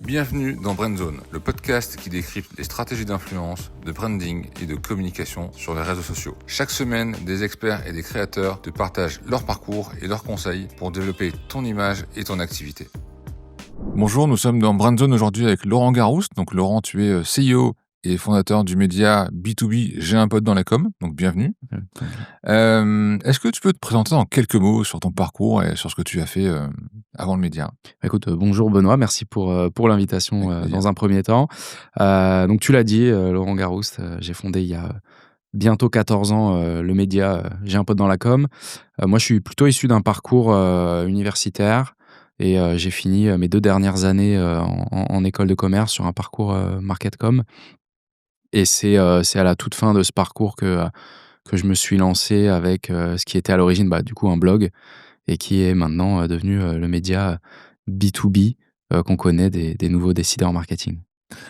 Bienvenue dans Brand le podcast qui décrypte les stratégies d'influence, de branding et de communication sur les réseaux sociaux. Chaque semaine, des experts et des créateurs te partagent leur parcours et leurs conseils pour développer ton image et ton activité. Bonjour, nous sommes dans Brand aujourd'hui avec Laurent Garouste. Donc Laurent, tu es CEO et fondateur du média B2B J'ai un pote dans la com, donc bienvenue. Est-ce que tu peux te présenter en quelques mots sur ton parcours et sur ce que tu as fait avant le média? Écoute, bonjour Benoît, merci pour l'invitation Avec plaisir. dans un premier temps. Donc tu l'as dit, Laurent Garouste, j'ai fondé il y a bientôt 14 ans le média J'ai un pote dans la com. Moi, je suis plutôt issu d'un parcours universitaire et j'ai fini mes 2 dernières années en école de commerce sur un parcours market-com et c'est à la toute fin de ce parcours que je me suis lancé avec ce qui était à l'origine, du coup, un blog et qui est maintenant devenu le média B2B qu'on connaît des nouveaux décideurs marketing.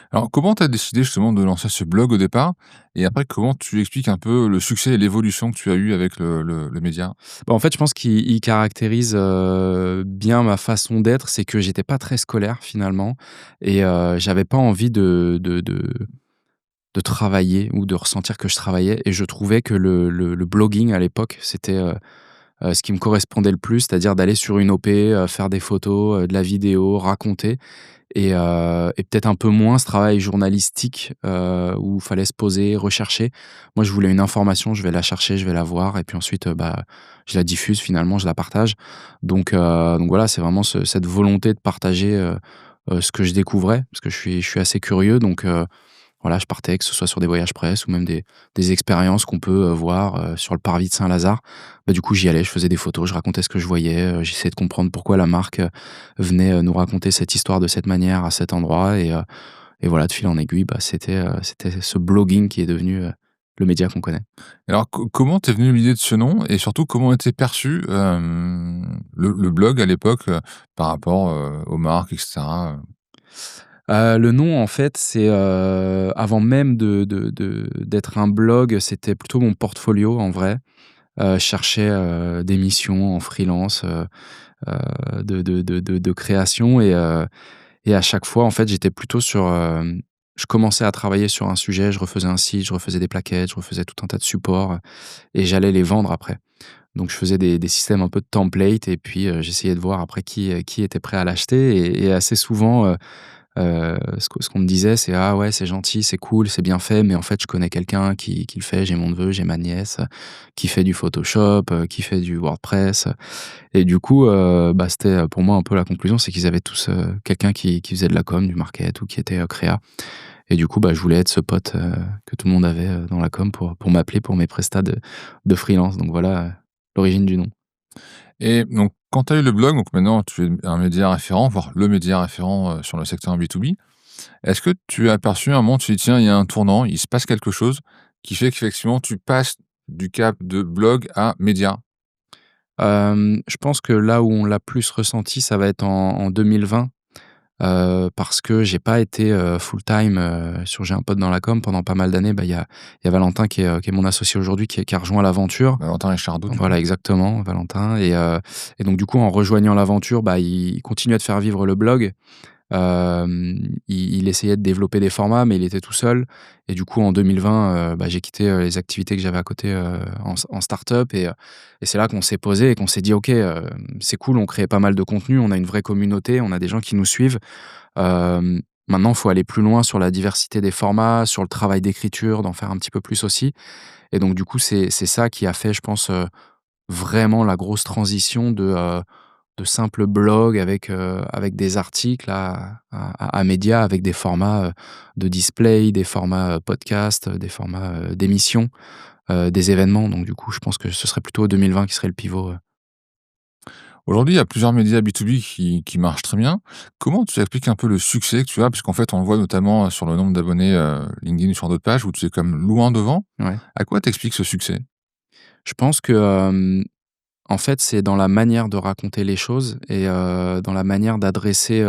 Alors, comment tu as décidé justement de lancer ce blog au départ? Et après, comment tu expliques un peu le succès et l'évolution que tu as eu avec le média? En fait, je pense qu'il caractérise bien ma façon d'être, c'est que j'étais pas très scolaire finalement et j'avais pas envie de travailler ou de ressentir que je travaillais et je trouvais que le blogging à l'époque, c'était ce qui me correspondait le plus, c'est-à-dire d'aller sur une OP, faire des photos, de la vidéo, raconter et peut-être un peu moins ce travail journalistique, où il fallait se poser, rechercher. Moi, je voulais une information, je vais la chercher, je vais la voir et puis ensuite, je la diffuse finalement, je la partage. Donc voilà, c'est vraiment cette volonté de partager, ce que je découvrais parce que je suis assez curieux donc voilà, je partais, que ce soit sur des voyages presse ou même des expériences qu'on peut voir sur le parvis de Saint-Lazare. Du coup, j'y allais, je faisais des photos, je racontais ce que je voyais, j'essayais de comprendre pourquoi la marque venait nous raconter cette histoire de cette manière à cet endroit et voilà, de fil en aiguille, c'était ce blogging qui est devenu le média qu'on connaît. Alors, comment t'es venu l'idée de ce nom et surtout comment était perçu le blog à l'époque par rapport aux marques, etc. Le nom, en fait, c'est avant même d'être un blog, c'était plutôt mon portfolio en vrai. Je cherchais des missions en freelance, de création et à chaque fois, en fait, j'étais plutôt sur, je commençais à travailler sur un sujet, je refaisais un site, je refaisais des plaquettes, je refaisais tout un tas de supports, et j'allais les vendre après. Donc je faisais des systèmes un peu de template et puis, j'essayais de voir après qui était prêt à l'acheter et assez souvent, ce qu'on me disait, c'est: «Ah ouais, c'est gentil, c'est cool, c'est bien fait, mais en fait, je connais quelqu'un qui le fait, j'ai mon neveu, j'ai ma nièce, qui fait du Photoshop, qui fait du WordPress». Et du coup, c'était, pour moi un peu la conclusion, c'est qu'ils avaient tous, quelqu'un qui faisait de la com, du market ou qui était, créa. Et du coup, je voulais être ce pote, que tout le monde avait, dans la com pour m'appeler pour mes prestats de freelance. Donc voilà, l'origine du nom. Et donc, quand tu as eu le blog, donc maintenant tu es un média référent, voire le média référent sur le secteur B2B, est-ce que tu as aperçu un moment, tu dis tiens, il y a un tournant, il se passe quelque chose qui fait qu'effectivement tu passes du cap de blog à média? Je pense que là où on l'a plus ressenti, ça va être en 2020, parce que j'ai pas été, full-time, sur J'ai un pote dans la com pendant pas mal d'années. Il y a Valentin qui est mon associé aujourd'hui qui a rejoint l'aventure. Valentin Richardot, du coup. Voilà, exactement, Valentin et donc du coup, en rejoignant l'aventure, il continuait de faire vivre le blog. Il essayait de développer des formats, mais il était tout seul et du coup, en 2020, j'ai quitté, les activités que j'avais à côté, en start-up et c'est là qu'on s'est posé et qu'on s'est dit: «OK, c'est cool, on crée pas mal de contenu, on a une vraie communauté, on a des gens qui nous suivent. Maintenant, il faut aller plus loin sur la diversité des formats, sur le travail d'écriture, d'en faire un petit peu plus aussi». Et donc du coup, c'est ça qui a fait, je pense, vraiment la grosse transition de simples blogs avec des articles à médias, avec des formats, de display, des formats, podcast, des formats, d'émissions, des événements. Donc du coup, je pense que ce serait plutôt 2020 qui serait le pivot. Aujourd'hui, il y a plusieurs médias B2B qui marchent très bien. Comment tu expliques un peu le succès que tu as? Puisqu'en fait, on le voit notamment sur le nombre d'abonnés LinkedIn ou sur d'autres pages où tu es comme loin devant. Ouais. À quoi t'expliques ce succès? Je pense que, en fait, c'est dans la manière de raconter les choses et dans la manière d'adresser,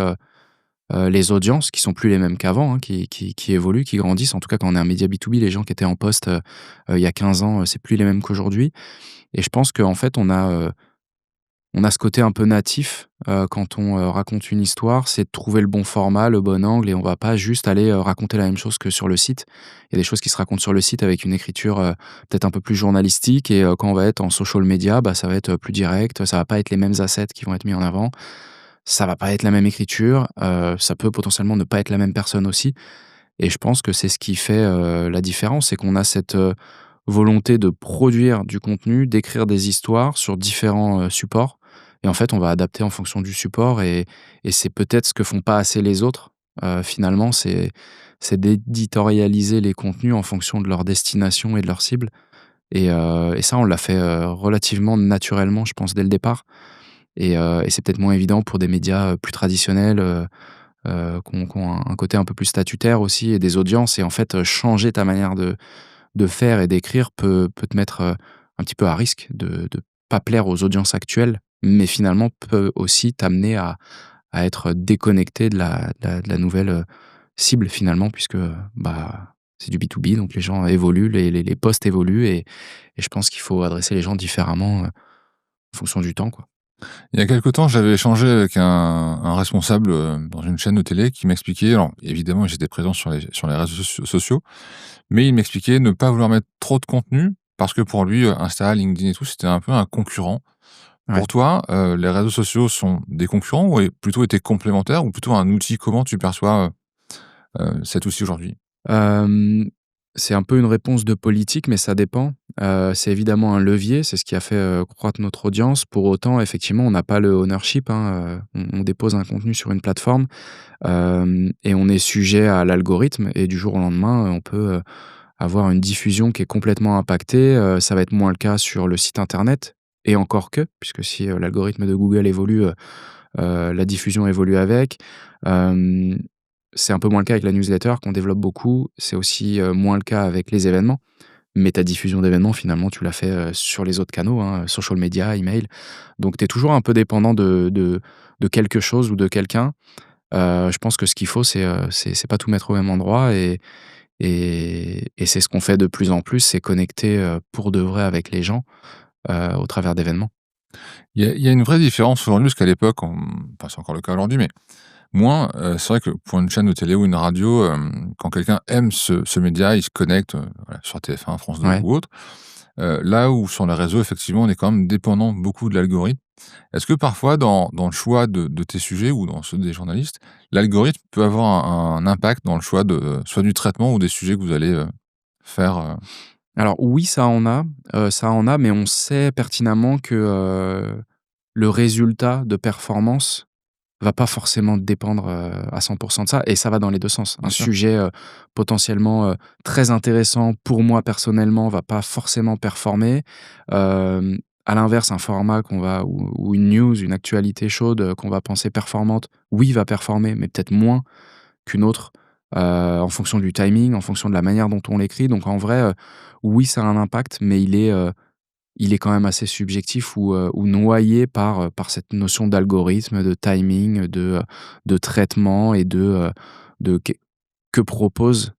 les audiences qui sont plus les mêmes qu'avant, hein, qui évoluent, qui grandissent. En tout cas, quand on est un média B2B, les gens qui étaient en poste, il y a 15 ans, c'est plus les mêmes qu'aujourd'hui et je pense qu'en fait, on a ce côté un peu natif, quand on, raconte une histoire, c'est de trouver le bon format, le bon angle et on va pas juste aller, raconter la même chose que sur le site. Il y a des choses qui se racontent sur le site avec une écriture, peut-être un peu plus journalistique et quand on va être en social media, bah, ça va être, plus direct, ça va pas être les mêmes assets qui vont être mis en avant. Ça va pas être la même écriture, ça peut potentiellement ne pas être la même personne aussi et je pense que c'est ce qui fait, la différence, c'est qu'on a cette, volonté de produire du contenu, d'écrire des histoires sur différents, supports et en fait, on va adapter en fonction du support et c'est peut-être ce que font pas assez les autres, finalement, c'est d'éditorialiser les contenus en fonction de leur destination et de leur cible et ça, on l'a fait, relativement naturellement, je pense, dès le départ et c'est peut-être moins évident pour des médias, plus traditionnels, qui ont un côté un peu plus statutaire aussi et des audiences et en fait, changer ta manière de faire et d'écrire peut te mettre, un petit peu à risque de pas plaire aux audiences actuelles, mais finalement peut aussi t'amener à être déconnecté de la nouvelle, cible finalement puisque, bah, c'est du B2B donc les gens évoluent, les postes évoluent et je pense qu'il faut adresser les gens différemment, en fonction du temps, quoi. Il y a quelque temps, j'avais échangé avec un responsable, dans une chaîne de télé qui m'expliquait alors évidemment, j'étais présent sur les réseaux sociaux, mais il m'expliquait ne pas vouloir mettre trop de contenu parce que pour lui, Insta, LinkedIn et tout, c'était un peu un concurrent. Ouais. Pour toi, les réseaux sociaux sont des concurrents ou plutôt été complémentaires ou plutôt un outil? Comment tu perçois, cet outil aujourd'hui? Hem, c'est un peu une réponse de politique, mais ça dépend. C'est évidemment un levier, c'est ce qui a fait, croître notre audience. Pour autant, effectivement, on n'a pas le ownership, hein, on dépose un contenu sur une plateforme, et on est sujet à l'algorithme et du jour au lendemain, on peut, avoir une diffusion qui est complètement impactée. Ça va être moins le cas sur le site internet et encore que, puisque si, l'algorithme de Google évolue, la diffusion évolue avec. Hem, c'est un peu moins le cas avec la newsletter qu'on développe beaucoup. C'est aussi, moins le cas avec les événements. Mais ta diffusion d'événements, finalement, tu l'as fait, sur les autres canaux, hein, social media, email. Donc tu es toujours un peu dépendant de quelque chose ou de quelqu'un. Je pense que ce qu'il faut, c'est pas tout mettre au même endroit et c'est ce qu'on fait de plus en plus, c'est connecter, pour de vrai avec les gens, au travers d'événements. Il y a une vraie différence aujourd'hui, parce qu'à l'époque, enfin, c'est encore le cas aujourd'hui, mais moins, c'est vrai que pour une chaîne de télé ou une radio, quand quelqu'un aime ce média, il se connecte, voilà, sur TF1, France 2 Ouais. ou autre. Là où sur les réseaux, effectivement, on est quand même dépendant beaucoup de l'algorithme. Est-ce que parfois dans le choix de tes sujets ou dans ceux des journalistes, l'algorithme peut avoir un impact dans le choix de soit du traitement ou des sujets que vous allez, faire, Alors oui, ça en a, mais on sait pertinemment que, le résultat de performance va pas forcément dépendre, à 100 de ça et ça va dans les 2 sens. Un bien sûr? sujet, potentiellement, très intéressant pour moi personnellement va pas forcément performer. À l'inverse, un format qu'on va ou une news, une actualité chaude, qu'on va penser performante, oui, va performer, mais peut-être moins qu'une autre, en fonction du timing, en fonction de la manière dont on l'écrit. Donc en vrai, oui, ça a un impact, mais il est quand même assez subjectif ou noyé par cette notion d'algorithme, de timing, de traitement et de que propose,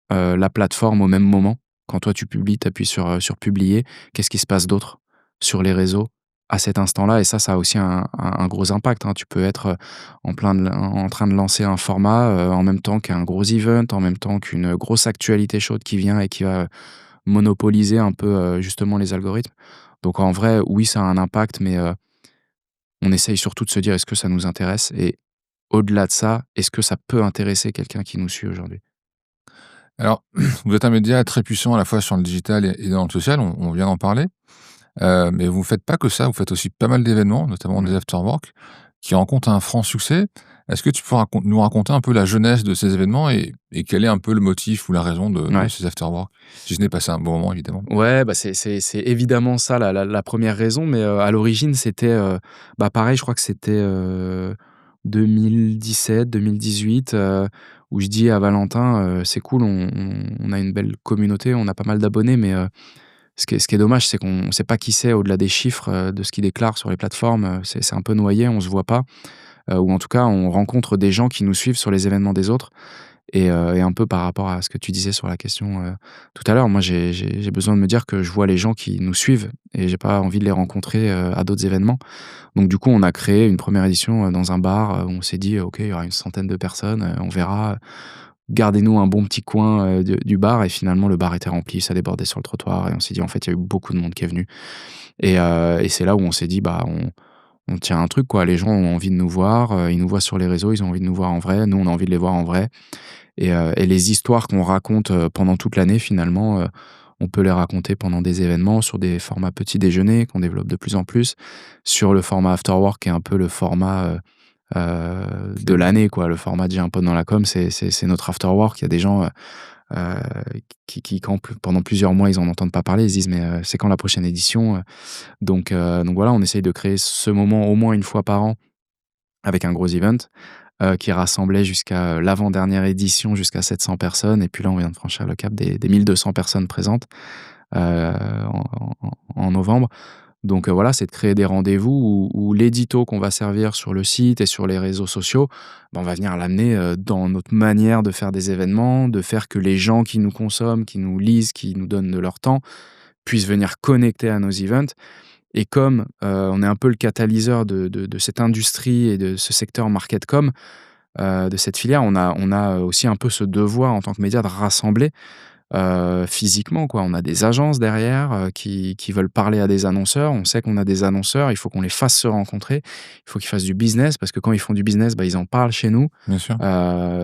la plateforme au même moment. Quand toi tu publies, tu appuies sur publier, qu'est-ce qui se passe d'autre sur les réseaux à cet instant-là? Et ça a aussi un gros impact, hein. Tu peux être, en train de lancer un format, en même temps qu'un gros event, en même temps qu'une grosse actualité chaude qui vient et qui va monopoliser un peu, justement les algorithmes. Donc en vrai, oui, ça a un impact, mais on essaye surtout de se dire: «Est-ce que ça nous intéresse?» et au-delà de ça, est-ce que ça peut intéresser quelqu'un qui nous suit aujourd'hui? Alors, vous êtes un média très puissant à la fois sur le digital et dans le social, on vient d'en parler. Mais vous ne faites pas que ça, vous faites aussi pas mal d'événements, notamment des Ouais. afterwork, qui rencontrent un franc succès. Est-ce que tu peux nous raconter un peu la genèse de ces événements et quel est un peu le motif ou la raison de Ouais. ces afterwork? Si ce n'est passé un bon moment évidemment. Ouais, bah, c'est évidemment ça la 1 raison, mais à l'origine, c'était, bah, pareil, je crois que c'était, 2017-2018, où je dis à Valentin, «C'est cool, on a une belle communauté, on a pas mal d'abonnés, mais ce qui est dommage, c'est qu'on ne sait pas qui c'est au-delà des chiffres, de ce qu'ils déclarent sur les plateformes, c'est un peu noyé, on se voit pas, ou en tout cas, on rencontre des gens qui nous suivent sur les événements des autres Et un peu par rapport à ce que tu disais sur la question, tout à l'heure, moi j'ai besoin de me dire que je vois les gens qui nous suivent et j'ai pas envie de les rencontrer, à d'autres événements. Donc du coup, on a créé une première édition, dans un bar, où on s'est dit: «OK, il y aura une centaine de personnes, on verra, gardez-nous un bon petit coin, du bar». Et finalement, le bar était rempli, ça débordait sur le trottoir et on s'est dit: «En fait, il y a eu beaucoup de monde qui est venu». Et c'est là où on s'est dit: «Bah, on tient un truc, quoi. Les gens ont envie de nous voir, ils nous voient sur les réseaux, ils ont envie de nous voir en vrai. Nous, on a envie de les voir en vrai». Et les histoires qu'on raconte, pendant toute l'année finalement, on peut les raconter pendant des événements, sur des formats petit déjeuner qu'on développe de plus en plus, sur le format after work qui est un peu le format, de l'année, quoi. Le format J'ai un pote dans la com, c'est notre after work. Il y a des gens, heu, qui quand pendant plusieurs mois, ils en entendent pas parler, ils se disent: «Mais, c'est quand la prochaine édition?» Donc voilà, on essaye de créer ce moment au moins une fois par an avec un gros event, qui rassemblait jusqu'à, l'avant-dernière édition, jusqu'à 700 personnes. Et puis là, on vient de franchir le cap des 1 200 personnes présentes, en novembre. Donc voilà, c'est de créer des rendez-vous où l'édito qu'on va servir sur le site et sur les réseaux sociaux, bah, on va venir l'amener, dans notre manière de faire des événements, de faire que les gens qui nous consomment, qui nous lisent, qui nous donnent de leur temps, puissent venir connecter à nos events. Et comme, on est un peu le catalyseur de cette industrie et de ce secteur marketcom, de cette filière, on a aussi un peu ce devoir en tant que média de rassembler, physiquement, quoi. On a des agences derrière, qui veulent parler à des annonceurs. On sait qu'on a des annonceurs, il faut qu'on les fasse se rencontrer. Il faut qu'ils fassent du business parce que quand ils font du business, bah, ils en parlent chez nous. Bien sûr.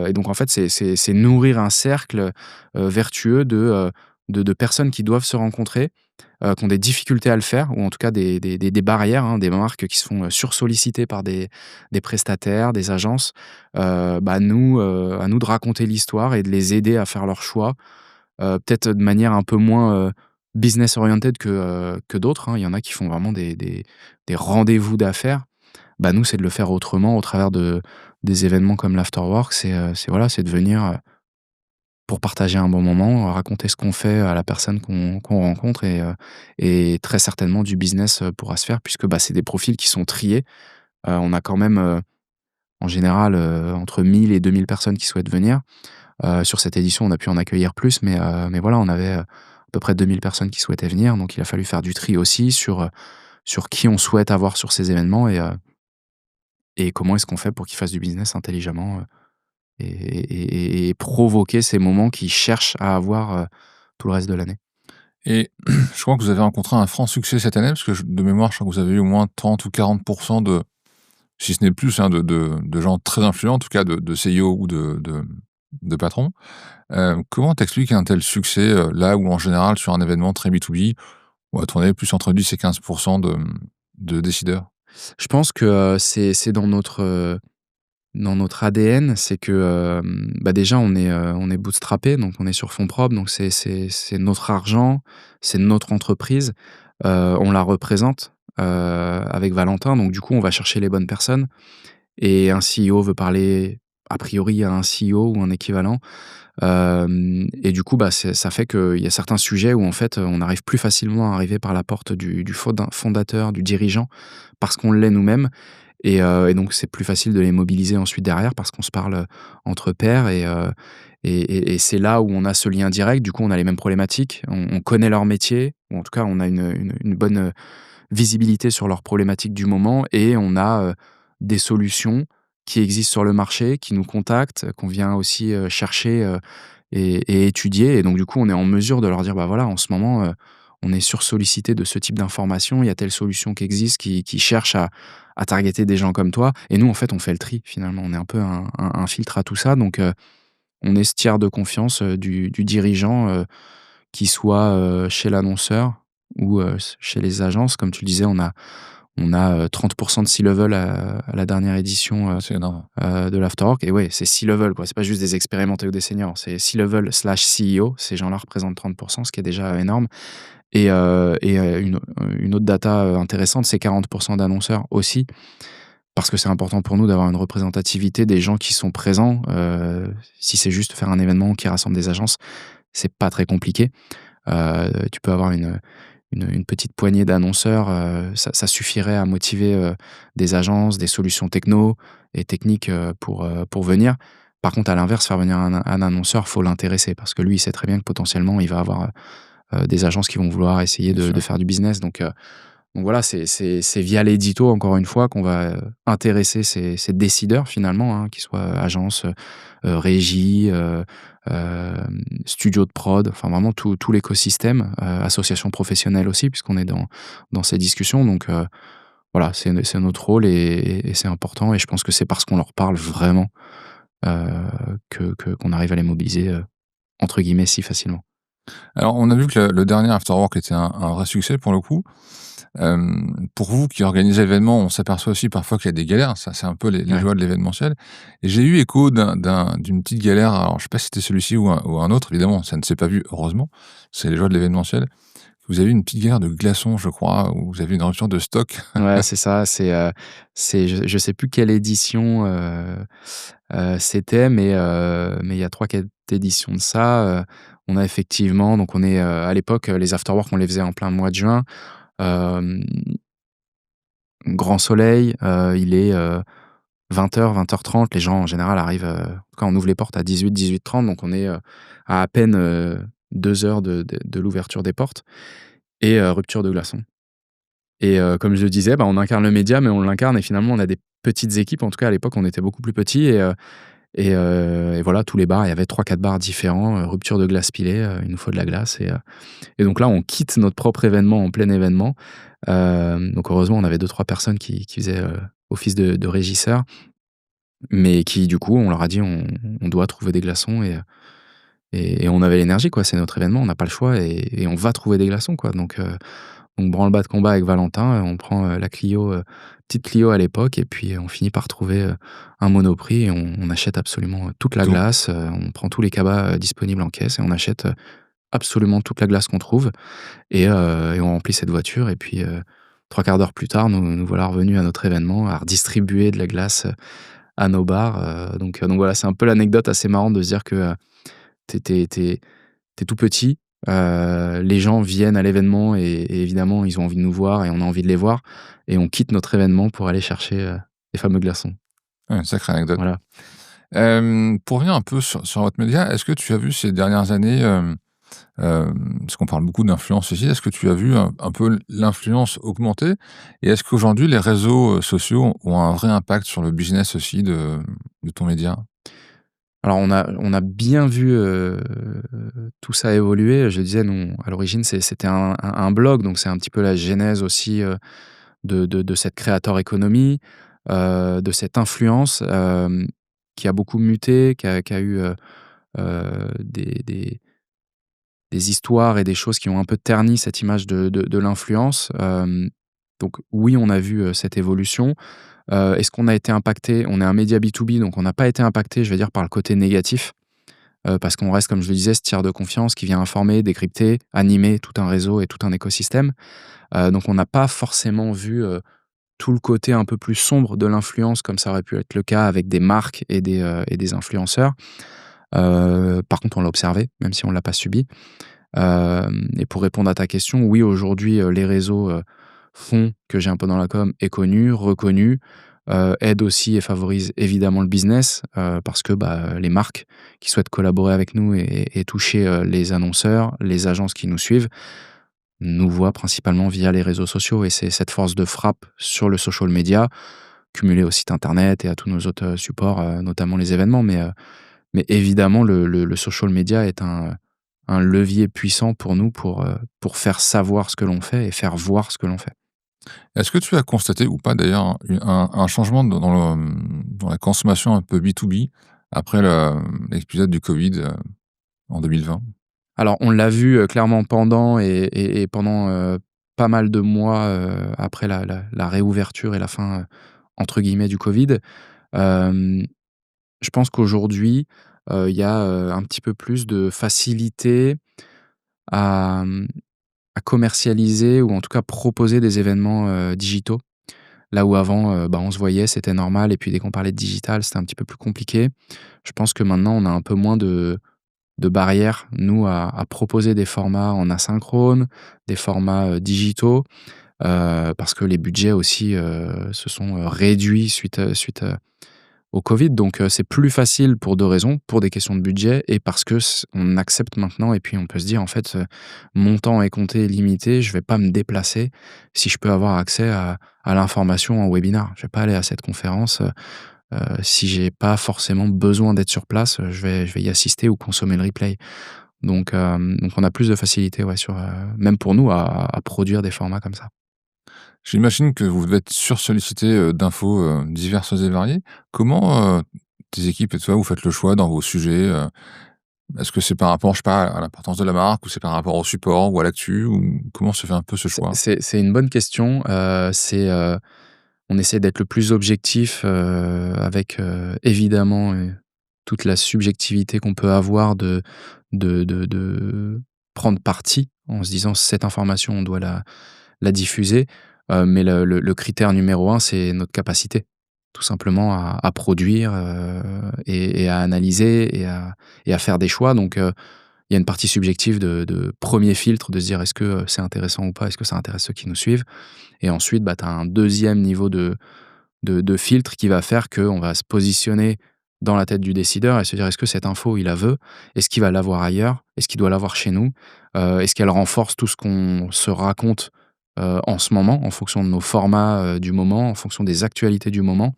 Et donc en fait, c'est nourrir un cercle, vertueux de personnes qui doivent se rencontrer, qui ont des difficultés à le faire ou en tout cas des barrières, hein, des marques qui se font, sursolliciter par des prestataires, des agences. Bah, à nous de raconter l'histoire et de les aider à faire leur choix, peut-être de manière un peu moins, business oriented que d'autres, hein. Il y en a qui font vraiment des rendez-vous d'affaires. Bah, nous, c'est de le faire autrement au travers des événements comme l'afterwork. C'est voilà, c'est de venir, pour partager un bon moment, raconter ce qu'on fait à la personne qu'on rencontre. Et très certainement du business, pourra se faire puisque, bah, c'est des profils qui sont triés. On a quand même, en général, entre 1 000 et 2 000 personnes qui souhaitent venir. Sur cette édition, on a pu en accueillir plus, mais voilà, on avait, à peu près 2 000 personnes qui souhaitaient venir, donc il a fallu faire du tri aussi sur qui on souhaite avoir sur ces événements. Et comment est-ce qu'on fait pour qu'ils fassent du business intelligemment, et provoquer ces moments qu'ils cherchent à avoir, tout le reste de l'année. Et je crois que vous avez rencontré un franc succès cette année, parce que de mémoire, je crois que vous avez eu au moins 30 ou 40 de, si ce n'est plus, hein, de gens très influents, en tout cas de CEO ou de patrons. Comment t'expliques un tel succès, là où en général sur un événement très B2B, on va tourner plus entre 10 et 15 de décideurs? Je pense que, c'est dans notre ADN, c'est que, bah, déjà on est bootstrappé, donc on est sur fonds propres, donc c'est notre argent, c'est notre entreprise, on la représente, avec Valentin, donc du coup on va chercher les bonnes personnes. Et un CEO veut parler a priori à un CEO ou un équivalent. Et du coup, bah, ça fait qu'il y a certains sujets où en fait, on arrive plus facilement à arriver par la porte du fondateur, du dirigeant, parce qu'on l'est nous-mêmes. Et donc c'est plus facile de les mobiliser ensuite derrière parce qu'on se parle, entre pairs. Et c'est là où on a ce lien direct. Du coup, on a les mêmes problématiques, on connaît leur métier, ou en tout cas on a une bonne, visibilité sur leurs problématiques du moment. Et on a, des solutions qui existent sur le marché, qui nous contactent, qu'on vient aussi, chercher, et étudier. Et donc du coup, on est en mesure de leur dire: «Bah, voilà, en ce moment, on est sursollicité de ce type d'informations. Il y a telle solution qui existe, qui cherche à targeter des gens comme toi». Et nous, en fait, on fait le tri finalement. On est un peu un filtre à tout ça. Donc on est ce tiers de confiance, du dirigeant, qui soit, chez l'annonceur ou, chez les agences. Comme tu le disais, on a 30 de C-level à la dernière édition, C'est énorme. de l'Afterwork. Et ouais, c'est C-level, quoi. C'est pas juste des expérimentés ou des seniors, c'est C-level/CEO. Ces gens-là représentent 30, ce qui est déjà énorme. Une autre data, intéressante, c'est 40 d'annonceurs aussi, parce que c'est important pour nous d'avoir une représentativité des gens qui sont présents. Si c'est juste faire un événement qui rassemble des agences, c'est pas très compliqué. Tu peux avoir une petite poignée d'annonceurs, ça suffirait à motiver, des agences, des solutions techno et techniques, pour venir. Par contre, à l'inverse, faire venir un annonceur, faut l'intéresser parce que lui, il sait très bien que potentiellement, il va avoir, des agences qui vont vouloir essayer bien de sûr. faire du business. Donc voilà, c'est via l'édito, encore une fois, qu'on va, intéresser ces décideurs finalement, hein, qu'ils soient agences, régie, studio de prod, enfin vraiment tout l'écosystème, association professionnelle aussi puisqu'on est dans ces discussions. Voilà, c'est notre rôle et c'est important et je pense que c'est parce qu'on leur parle vraiment, heu, qu'on arrive à les mobiliser, entre guillemets «si facilement». Alors, on a vu que le dernier After Work était un vrai succès pour le coup. Pour vous qui organisez l'événement, on s'aperçoit aussi parfois qu'il y a des galères, ça c'est un peu les Ouais. joies de l'événementiel et j'ai eu écho d'une petite galère, alors je sais pas si c'était celui-ci ou un autre, évidemment ça ne s'est pas vu heureusement, c'est les joies de l'événementiel. Vous avez eu une petite galère de glaçons je crois, où vous avez une rupture de stock. Ouais, c'est ça, c'est je sais plus quelle édition, c'était, mais il y a trois quatre éditions de ça, on a effectivement donc on est, à l'époque, les afterwork, on les faisait en plein mois de juin, hem, grand soleil, il est, 20:00-20:30. Les gens en général arrivent, en tout cas on ouvre les portes à 18:00-18:30 donc on est, à peine, 2 heures de l'ouverture des portes et rupture de glaçons. Et comme je le disais, bah, on incarne le média, mais on l'incarne et finalement on a des petites équipes. En tout cas, à l'époque, on était beaucoup plus petits et voilà, tous les bars, il y avait trois quatre bars différents, rupture de glace pilée, il nous faut de la glace et donc là, on quitte notre propre événement en plein événement. Donc heureusement, on avait deux trois personnes qui faisaient, office de régisseurs, mais qui du coup, on leur a dit: «On doit trouver des glaçons» et on avait l'énergie quoi, c'est notre événement, on n'a pas le choix et on va trouver des glaçons quoi donc branle-bas de combat avec Valentin, on prend, la Clio, petite Clio à l'époque et puis, on finit par trouver, un Monoprix et on achète absolument, toute la Tout. glace, on prend tous les cabas, disponibles en caisse et on achète, absolument toute la glace qu'on trouve et on remplit cette voiture et puis, 3/4 d'heure plus tard, nous voilà revenus à notre événement, à redistribuer de la glace, à nos bars, donc voilà, c'est un peu l'anecdote assez marrante de se dire que, tu es tout petit, les gens viennent à l'événement et évidemment, ils ont envie de nous voir et on a envie de les voir et on quitte notre événement pour aller chercher, les fameux glaçons. Ouais, une sacrée anecdote. Voilà. Pour revenir un peu sur votre média, est-ce que tu as vu ces dernières années, parce qu'on parle beaucoup d'influence ici, est-ce que tu as vu un peu l'influence augmenter? Et est-ce qu'aujourd'hui les réseaux, sociaux ont un vrai impact sur le business aussi de ton média? Alors on a bien vu, tout ça évoluer. Je disais, nous, à l'origine, c'était un blog, donc c'est un petit peu la genèse aussi, de cette créateur économie, de cette influence, qui a beaucoup muté, qui a eu, des histoires et des choses qui ont un peu terni cette image de l'influence. Donc oui, on a vu, cette évolution. Est-ce qu'on a été impacté? On est un média B2B, donc on n'a pas été impacté, je vais dire, par le côté négatif, parce qu'on reste, comme je le disais, ce tiers de confiance qui vient informer, décrypter, animer tout un réseau et tout un écosystème. Donc on n'a pas forcément vu, tout le côté un peu plus sombre de l'influence comme ça aurait pu être le cas avec des marques et des influenceurs. Par contre, on l'a observé, même si on l'a pas subi. Et pour répondre à ta question, oui, aujourd'hui, les réseaux, font que J'ai un peu dans la com est connu, reconnu, aident aussi et favorisent évidemment le business, parce que, bah, les marques qui souhaitent collaborer avec nous et toucher, les annonceurs, les agences qui nous suivent, nous voient principalement via les réseaux sociaux et c'est cette force de frappe sur le social media, cumulée au site internet et à tous nos autres, supports, notamment les événements. Mais évidemment, le social media est un levier puissant pour nous pour faire savoir ce que l'on fait et faire voir ce que l'on fait. Est-ce que tu as constaté ou pas d'ailleurs un changement dans la consommation un peu B2B après l'épisode du Covid, en 2020? Alors on l'a vu, clairement pendant et pendant, pas mal de mois, après la réouverture et la fin, entre guillemets «du Covid». Hem, je pense qu'aujourd'hui, il y a, un petit peu plus de facilité à, à commercialiser ou en tout cas proposer des événements, digitaux. Là où avant, bah, on se voyait, c'était normal et puis dès qu'on parlait de digital, c'était un petit peu plus compliqué. Je pense que maintenant on a un peu moins de barrières, nous, à proposer des formats en asynchrone, des formats, digitaux, parce que les budgets aussi, se sont, réduits suite, au Covid. Donc, c'est plus facile pour 2 raisons, pour des questions de budget et parce que on accepte maintenant et puis on peut se dire: «En fait, mon temps est compté et limité, je vais pas me déplacer si je peux avoir accès à l'information en webinar. Je vais pas aller à cette conférence, si j'ai pas forcément besoin d'être sur place, je vais y assister ou consommer le replay». Donc on a plus de facilité, ouais, sur, même pour nous à produire des formats comme ça. J'imagine que vous devez être sursollicité, d'infos, diverses et variées. Comment, tes équipes et toi, vous faites le choix dans vos sujets, Est-ce que c'est par rapport, je sais pas, à l'importance de la marque ou c'est par rapport au support ou à l'actu ou comment se fait un peu ce choix? C'est une bonne question, on essaie d'être le plus objectif, avec, évidemment, toute la subjectivité qu'on peut avoir de prendre parti en se disant: «Cette information, on doit la diffuser», mais le critère numéro un, c'est notre capacité, tout simplement à produire, et à analyser et à faire des choix. Donc il y a une partie subjective de 1er filtre, de se dire: «Est-ce que, c'est intéressant ou pas? Est-ce que ça intéresse ceux qui nous suivent?» Et ensuite, bah, tu as un deuxième niveau de filtre qui va faire qu'on va se positionner dans la tête du décideur et se dire: «Est-ce que cette info, il la veut? Est-ce qu'il va l'avoir ailleurs? Est-ce qu'il doit l'avoir chez nous? Est-ce qu'elle renforce tout ce qu'on se raconte, en ce moment, en fonction de nos formats, du moment, en fonction des actualités du moment?»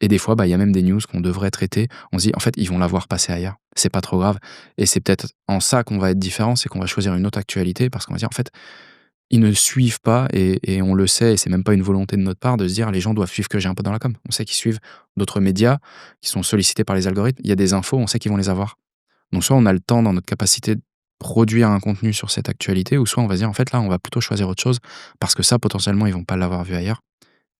Et des fois, bah, il y a même des news qu'on devrait traiter. On se dit: «En fait, ils vont la voir passer ailleurs. C'est pas trop grave», et c'est peut-être en ça qu'on va être différent, c'est qu'on va choisir une autre actualité parce qu'on va dire: «En fait, ils ne suivent pas», et on le sait et c'est même pas une volonté de notre part de se dire: «Les gens doivent suivre que j'ai un peu dans la com». On sait qu'ils suivent d'autres médias, qui sont sollicités par les algorithmes. Il y a des infos, on sait qu'ils vont les avoir. Donc soit on a le temps dans notre capacité de produire un contenu sur cette actualité ou soit on va se dire: «En fait, là, on va plutôt choisir autre chose parce que ça, potentiellement, ils vont pas l'avoir vu ailleurs».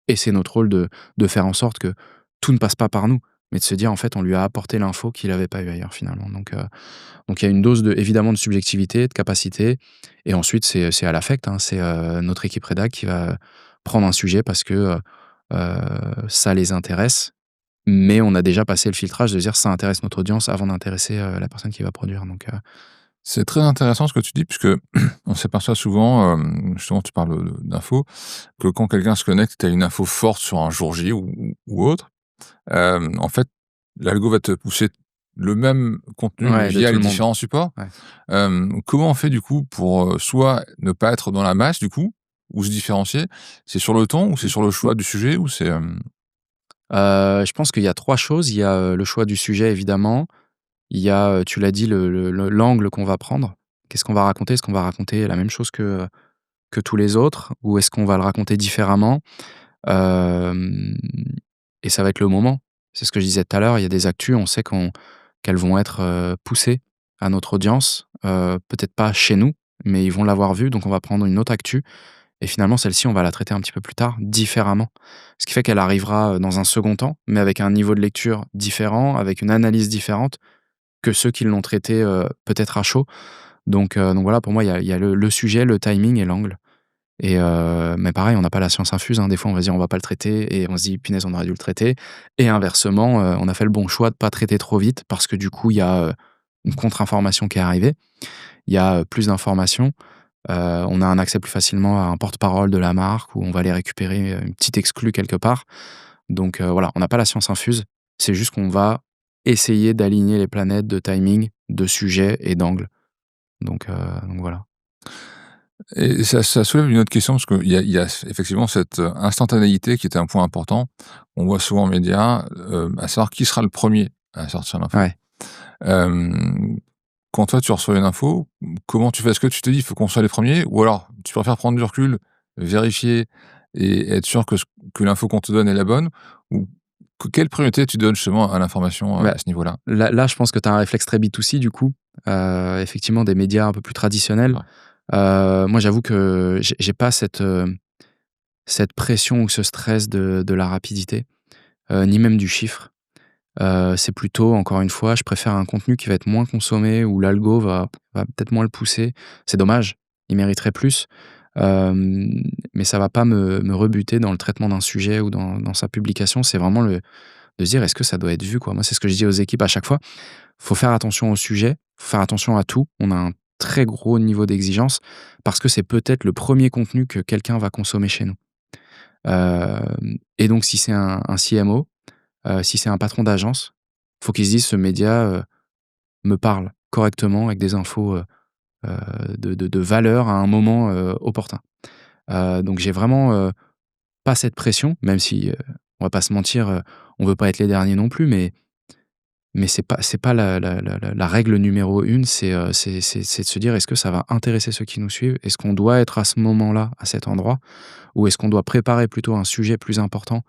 Et c'est notre rôle de faire en sorte que tout ne passe pas par nous, mais de se dire: «En fait, on lui a apporté l'info qu'il avait pas eu ailleurs, finalement». Donc il y a une dose évidemment de subjectivité, de capacité, et ensuite c'est à l'affect, hein. C'est, notre équipe rédac qui va prendre un sujet parce que, ça les intéresse, mais on a déjà passé le filtrage de dire: «Ça intéresse notre audience» avant d'intéresser, la personne qui va produire, C'est très intéressant ce que tu dis puisque on s'aperçoit souvent, justement tu parles, d'infos, que quand quelqu'un se connecte, tu as une info forte sur un jour J ou autre, en fait, l'algo va te pousser le même contenu mais ouais, de via tout les le monde. différents supports. Ouais. Comment on fait du coup pour, soit ne pas être dans la masse du coup, ou se différencier? C'est sur le ton ou c'est sur le choix du sujet ou c'est, Je pense qu'il y a 3 choses. Il y a, le choix du sujet évidemment. Il y a, tu l'as dit, l'angle qu'on va prendre. Qu'est-ce qu'on va raconter? Est-ce qu'on va raconter la même chose que tous les autres ou est-ce qu'on va le raconter différemment? Hem Et ça va être le moment. C'est ce que je disais tout à l'heure, il y a des actus, on sait qu'elles vont être, poussées à notre audience, peut-être pas chez nous, mais ils vont l'avoir vue, donc on va prendre une autre actu et finalement celle-ci, on va la traiter un petit peu plus tard, différemment. Ce qui fait qu'elle arrivera, dans un second temps, mais avec un niveau de lecture différent, avec une analyse différente que ceux qui l'ont traité, peut-être à chaud. Donc voilà, pour moi, il y a le sujet, le timing et l'angle. Mais pareil, on n'a pas la science infuse, hein. Des fois, on va se dire: «On va pas le traiter» et on se dit: «Punaise, on aurait dû le traiter», et inversement, on a fait le bon choix de pas traiter trop vite parce que du coup, il y a, une contre-information qui est arrivée. Il y a, plus d'informations. On a un accès plus facilement à un porte-parole de la marque où on va aller récupérer, une petite exclue quelque part. Donc voilà, on n'a pas la science infuse. C'est juste qu'on va essayer d'aligner les planètes de timing, de sujet et d'angle. Donc voilà. et ça soulève une autre question parce qu'il y a effectivement cette, instantanéité qui était un point important. On voit souvent en médias, à savoir qui sera le premier à sortir l'info. Ouais. Hem, Quand toi tu reçois une info, comment tu fais? Est-ce que tu te dis: «Il faut qu'on soit les premiers» ou alors tu préfères prendre du recul, vérifier et être sûr que l'info qu'on te donne est la bonne? Ou quelle priorité tu donnes justement à l'information, Bah, à ce niveau-là? là, je pense que tu as un réflexe très B2C du coup, effectivement des médias un peu plus traditionnels. Ouais. Moi j'avoue que j'ai pas cette pression ou ce stress de la rapidité, ni même du chiffre. C'est plutôt, encore une fois, je préfère un contenu qui va être moins consommé, où l'algo va peut-être moins le pousser. C'est dommage, il mériterait plus, mais ça va pas me rebuter dans le traitement d'un sujet ou dans sa publication. C'est vraiment de se dire: «Est-ce que ça doit être vu, quoi?» Moi, c'est ce que je dis aux équipes à chaque fois. Faut faire attention au sujet, faut faire attention à tout. On a un très gros niveau d'exigence parce que c'est peut-être le premier contenu que quelqu'un va consommer chez nous. Et donc si c'est un CMO, Si c'est un patron d'agence, faut qu'il se dise: «Ce média, me parle correctement avec des infos, heu, de valeur à un moment, opportun». Donc j'ai vraiment, pas cette pression, même si, on va pas se mentir, on veut pas être les derniers non plus, mais c'est pas la règle numéro une. C'est de se dire: «Est-ce que ça va intéresser ceux qui nous suivent? Est-ce qu'on doit être à ce moment-là, à cet endroit? Ou est-ce qu'on doit préparer plutôt un sujet plus important?»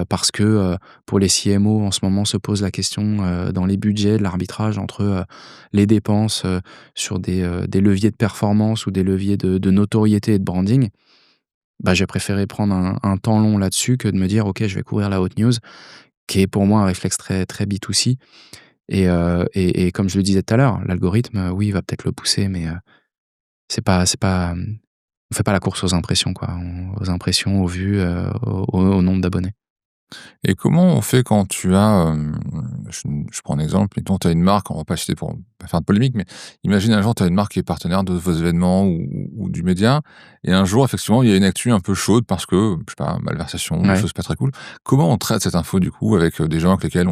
Parce que, pour les CMO en ce moment se pose la question, dans les budgets, de l'arbitrage entre, les dépenses, sur des leviers de performance ou des leviers de notoriété et de branding. Bah, j'ai préféré prendre un temps long là-dessus que de me dire: «OK, je vais couvrir la hot news», qui est pour moi un réflexe très très B2C. Et comme je le disais tout à l'heure, l'algorithme, oui, il va peut-être le pousser, mais c'est pas, on fait pas la course aux impressions, quoi, aux impressions, aux vues, au nombre d'abonnés. Et comment on fait quand tu as, je prends un exemple, mettons tu as une marque, on va pas citer pour pas faire de polémique, mais imagine un jour tu as une marque qui est partenaire de vos événements ou du média et un jour effectivement il y a une actu un peu chaude parce que, je sais pas, malversation, des Ouais. choses pas très cool. Comment on traite cette info du coup avec, des gens avec lesquels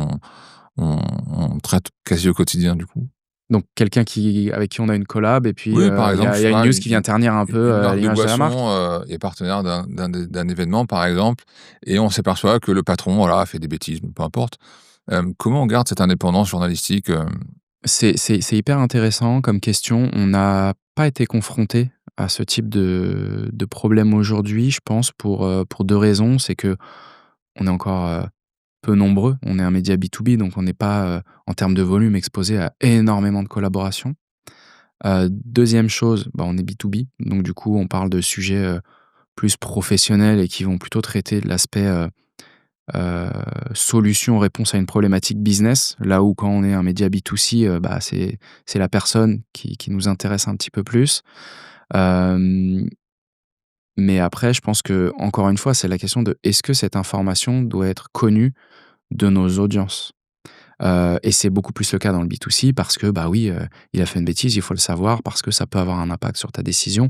on traite quasi au quotidien du coup? Donc quelqu'un avec qui on a une collab et puis, Oui, par il y exemple, a je il y sais a une pas, news qui vient ternir un peu, une marque de l'image de la marque. boisson, est partenaire d'un événement, par exemple, et on s'aperçoit que le patron, voilà, a fait des bêtises, peu importe. Comment on garde cette indépendance journalistique, C'est hyper intéressant comme question. On n'a pas été confronté à ce type de problème aujourd'hui, je pense pour 2 raisons. C'est que on est encore, peu nombreux. On est un média B2B, donc on n'est pas, en termes de volume, exposé à énormément de collaborations. 2e chose, bah, on est B2B, donc du coup, on parle de sujets, plus professionnels et qui vont plutôt traiter de l'aspect, heu, solution, réponse à une problématique business. Là où quand on est un média B2C, bah, c'est la personne qui nous intéresse un petit peu plus. Hem, mais après, je pense que encore une fois, c'est la question de: est-ce que cette information doit être connue de nos audiences? Et c'est beaucoup plus le cas dans le B2C parce que, bah, oui, il a fait une bêtise, il faut le savoir parce que ça peut avoir un impact sur ta décision.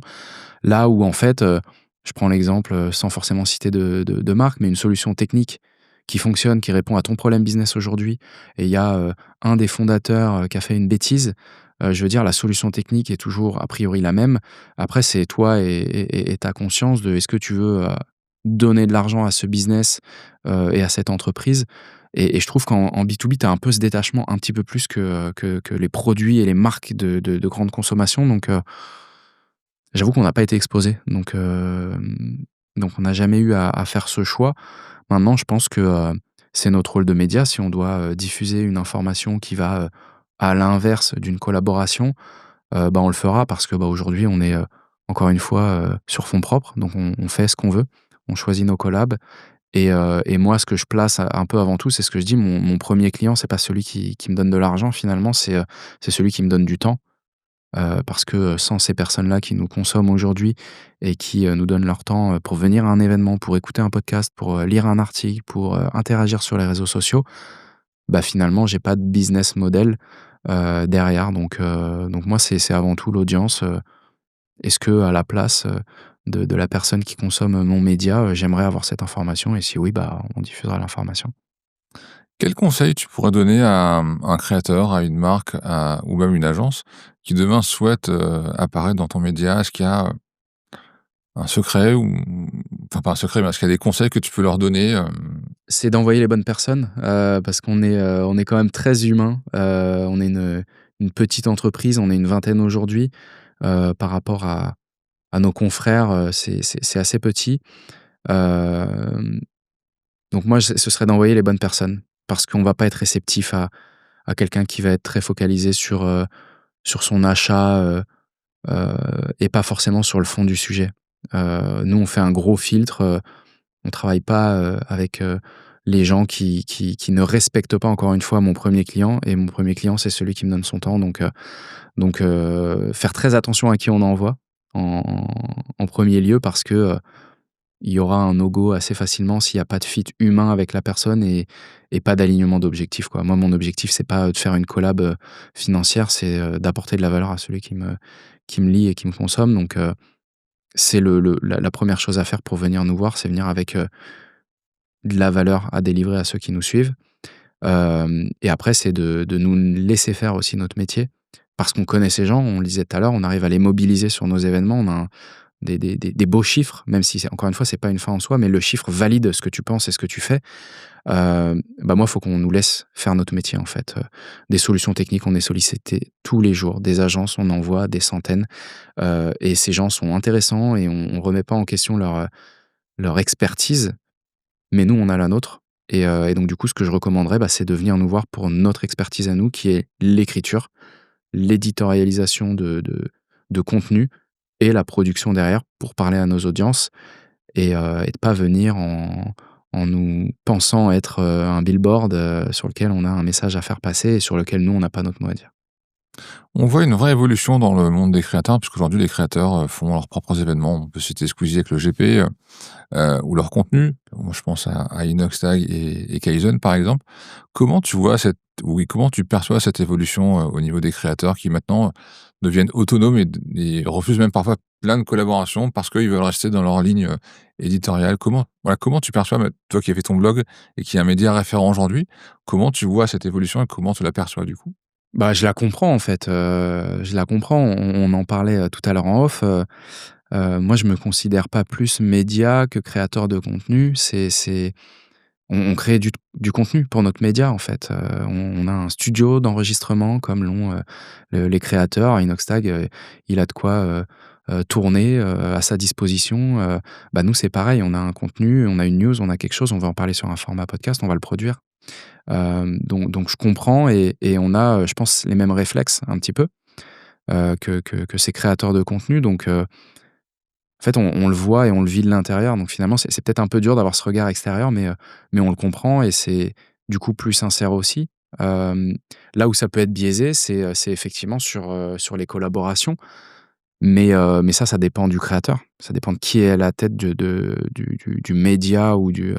Là où en fait, je prends l'exemple, sans forcément citer de marque, mais une solution technique qui fonctionne, qui répond à ton problème business aujourd'hui et il y a, un des fondateurs, qui a fait une bêtise, je veux dire la solution technique est toujours a priori la même. Après c'est toi et ta conscience de est-ce que tu veux, donner de l'argent à ce business, et à cette entreprise et je trouve qu'en B2B, tu as un peu ce détachement un petit peu plus que les produits et les marques de grande consommation donc j'avoue qu'on n'a pas été exposés, donc on n'a jamais eu à faire ce choix. Maintenant, je pense que, c'est notre rôle de média. Si on doit, diffuser une information qui va, à l'inverse d'une collaboration, bah, on le fera parce que, bah, aujourd'hui, on est, encore une fois, sur fonds propres, donc on fait ce qu'on veut. On choisit nos collabs et moi, ce que je place un peu avant tout, c'est ce que je dis, mon 1er client, c'est pas celui qui me donne de l'argent finalement, c'est celui qui me donne du temps. Parce que, sans ces personnes-là qui nous consomment aujourd'hui et qui, nous donnent leur temps, pour venir à un événement, pour écouter un podcast, pour, lire un article, pour, interagir sur les réseaux sociaux, bah, finalement, j'ai pas de business model, derrière. Donc moi, c'est avant tout l'audience, est-ce que à la place, de la personne qui consomme, mon média, j'aimerais avoir cette information et si oui, bah, on diffusera l'information. quel conseil tu pourrais donner à, un créateur, à une marque, ou même une agence qui demain souhaite, apparaître dans ton média? Est-ce qu'il y a, un secret ou enfin pas un secret, mais est-ce qu'il y a des conseils que tu peux leur donner, C'est d'envoyer les bonnes personnes, parce on est quand même très humain. On est une petite entreprise, on est une vingtaine aujourd'hui, par rapport à nos confrères, c'est assez petit. Hem, donc moi, ce serait d'envoyer les bonnes personnes parce qu'on va pas être réceptif à quelqu'un qui va être très focalisé sur son achat, heu et pas forcément sur le fond du sujet. Nous, on fait un gros filtre, on travaille pas, avec, les gens qui ne respectent pas, encore une fois, mon premier client et mon premier client, c'est celui qui me donne son temps donc faire très attention à qui on envoie en en 1er lieu parce que, il y aura un no-go assez facilement s'il y a pas de fit humain avec la personne et pas d'alignement d'objectifs, quoi. Moi, mon objectif, c'est pas, de faire une collab, financière, c'est, d'apporter de la valeur à celui qui me lit et qui me consomme donc c'est la 1re chose à faire pour venir nous voir, c'est venir avec, de la valeur à délivrer à ceux qui nous suivent. Et après, c'est de nous laisser faire aussi notre métier parce qu'on connaît ces gens, on le disait tout à l'heure, on arrive à les mobiliser sur nos événements, on a des beaux chiffres, même si c'est encore une fois, c'est pas une fin en soi, mais le chiffre valide ce que tu penses et ce que tu fais. Bah, moi, il faut qu'on nous laisse faire notre métier, en fait. Des solutions techniques, on est sollicité tous les jours. Des agences, on en voit des centaines, et ces gens sont intéressants et on remet pas en question leur expertise, mais nous, on a la nôtre et donc du coup, ce que je recommanderais, bah, c'est de venir nous voir pour notre expertise à nous, qui est l'écriture, l'éditorialisation de contenu et la production derrière pour parler à nos audiences et de pas venir en nous pensant être, un billboard, sur lequel on a un message à faire passer et sur lequel nous, on n'a pas notre mot à dire. On voit une vraie évolution dans le monde des créateurs, puisqu'aujourd'hui les créateurs, font leurs propres événements. On peut citer Squeezie avec le GP, ou leur contenu. Moi, je pense à Inoxtag et Kaizen, par exemple. Comment tu perçois cette évolution, au niveau des créateurs qui maintenant deviennent autonomes et refusent même parfois plein de collaborations parce qu'ils veulent rester dans leur ligne, éditoriale? Comment tu perçois, toi qui as fait ton blog et qui est un média référent aujourd'hui, comment tu vois cette évolution et comment tu la perçois du coup? Bah, je la comprends, en fait, je la comprends. On en parlait, tout à l'heure en off, moi, je me considère pas plus média que créateur de contenu. On crée du contenu pour notre média, en fait. On a un studio d'enregistrement comme l'ont, les créateurs. Inoxtag, il a de quoi, tourner, à sa disposition. Bah, nous, c'est pareil, on a un contenu, on a une news, on a quelque chose, on va en parler sur un format podcast, on va le produire. Donc je comprends et on a, je pense, les mêmes réflexes un petit peu, que ces créateurs de contenu. Donc en fait, on le voit et on le vit de l'intérieur, donc finalement, c'est peut-être un peu dur d'avoir ce regard extérieur, mais on le comprend et c'est du coup plus sincère aussi. Hem, Là où ça peut être biaisé, c'est effectivement sur les collaborations, mais ça dépend du créateur. Ça dépend de qui est à la tête du média ou du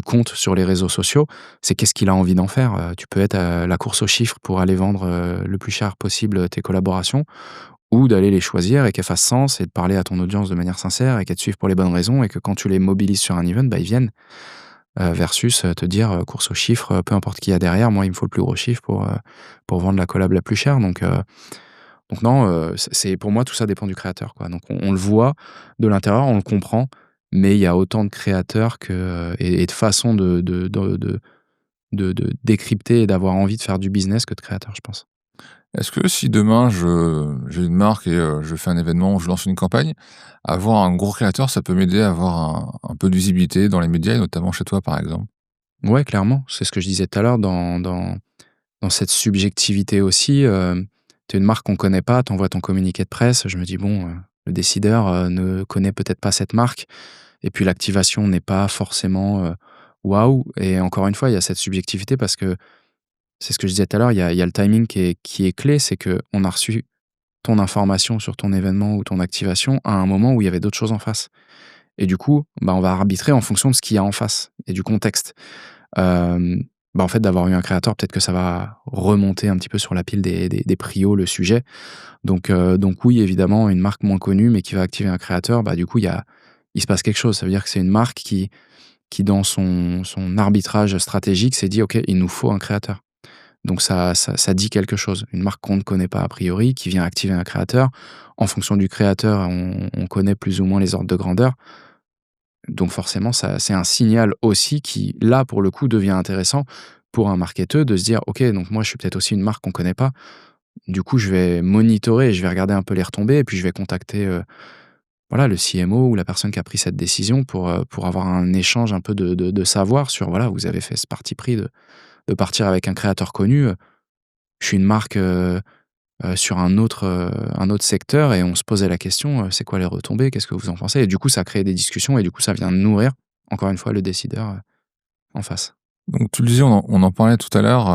compte sur les réseaux sociaux. C'est qu'est-ce qu'il a envie d'en faire? Tu peux être à la course aux chiffres pour aller vendre, le plus cher possible tes collaborations ou d'aller les choisir et qu'elles fassent sens et de parler à ton audience de manière sincère et qu'elles te suivent pour les bonnes raisons et que quand tu les mobilises sur un event, bah, ils viennent, versus, te dire, course aux chiffres, peu importe qui il y a derrière, moi, il me faut le plus gros chiffre pour vendre la collab la plus chère donc non, c'est pour moi, tout ça dépend du créateur, quoi. Donc on le voit de l'intérieur, on le comprend, mais il y a autant de créateurs et de façons de décrypter et d'avoir envie de faire du business que de créateurs, je pense. Est-ce que si demain j'ai une marque et je fais un événement où je lance une campagne, avoir un gros créateur, ça peut m'aider à avoir un peu de visibilité dans les médias et notamment chez toi, par exemple? Ouais, clairement, c'est ce que je disais tout à l'heure dans cette subjectivité aussi, tu es une marque qu'on connaît pas, tu envoies ton communiqué de presse, je me dis: «Bon, le décideur, ne connaît peut-être pas cette marque» et puis l'activation n'est pas forcément, waouh et encore une fois, il y a cette subjectivité parce que c'est ce que je disais tout à l'heure, il y a le timing qui est clé, c'est qu'on a reçu ton information sur ton événement ou ton activation à un moment où il y avait d'autres choses en face et du coup, bah, on va arbitrer en fonction de ce qu'il y a en face et du contexte. Hem, Bah, en fait, d'avoir eu un créateur, peut-être que ça va remonter un petit peu sur la pile des prios, le sujet. Donc oui, évidemment, une marque moins connue, mais qui va activer un créateur, bah, du coup, il se passe quelque chose. Ça veut dire que c'est une marque qui dans son arbitrage stratégique, s'est dit: «OK, il nous faut un créateur». Donc ça dit quelque chose. Une marque qu'on ne connaît pas a priori, qui vient activer un créateur. En fonction du créateur, on connaît plus ou moins les ordres de grandeur. Donc forcément, ça c'est un signal aussi qui, là, pour le coup, devient intéressant pour un marketeur de se dire: «OK, donc moi, je suis peut-être aussi une marque qu'on connaît pas. Du coup, je vais monitorer et je vais regarder un peu les retombées et puis je vais contacter, voilà, le CMO ou la personne qui a pris cette décision pour avoir un échange un peu de savoir sur, voilà, vous avez fait ce parti pris de partir avec un créateur connu, je suis une marque, sur un autre secteur et on se posait la question, «C'est quoi les retombées? Qu'est-ce que vous en pensez?» et du coup, ça crée des discussions et du coup, ça vient nourrir, encore une fois, le décideur, en face. Donc tu le disais, on en parlait tout à l'heure,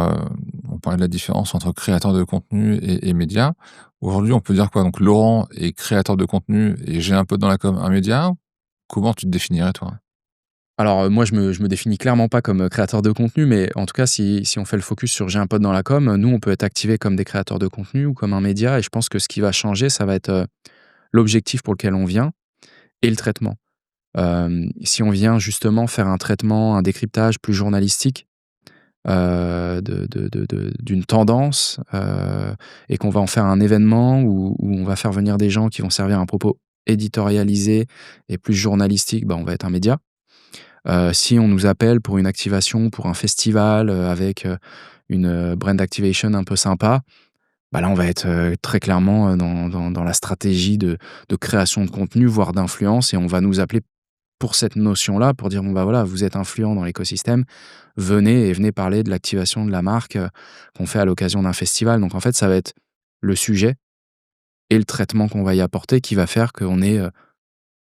on parlait de la différence entre créateur de contenu et média. Aujourd'hui, on peut dire quoi? Donc Laurent est créateur de contenu et j'ai un peu dans la com, un média. Comment tu te définirais toi? Alors, moi, je me définis clairement pas comme, créateur de contenu, mais en tout cas, si on fait le focus sur j'ai un pote dans la com, nous, on peut être activés comme des créateurs de contenu ou comme un média et je pense que ce qui va changer, ça va être, l'objectif pour lequel on vient et le traitement. Si on vient justement faire un traitement, un décryptage plus journalistique, d'une tendance, et qu'on va en faire un événement où on va faire venir des gens qui vont servir un propos éditorialisé et plus journalistique, bah, on va être un média. Si on nous appelle pour une activation, pour un festival, avec, une, brand activation un peu sympa, bah, là, on va être, très clairement, dans la stratégie de création de contenu, voire d'influence, et on va nous appeler pour cette notion-là, pour dire: «Bon, bah, voilà, vous êtes influent dans l'écosystème, venez parler de l'activation de la marque, qu'on fait à l'occasion d'un festival». Donc en fait, ça va être le sujet et le traitement qu'on va y apporter qui va faire qu'on est,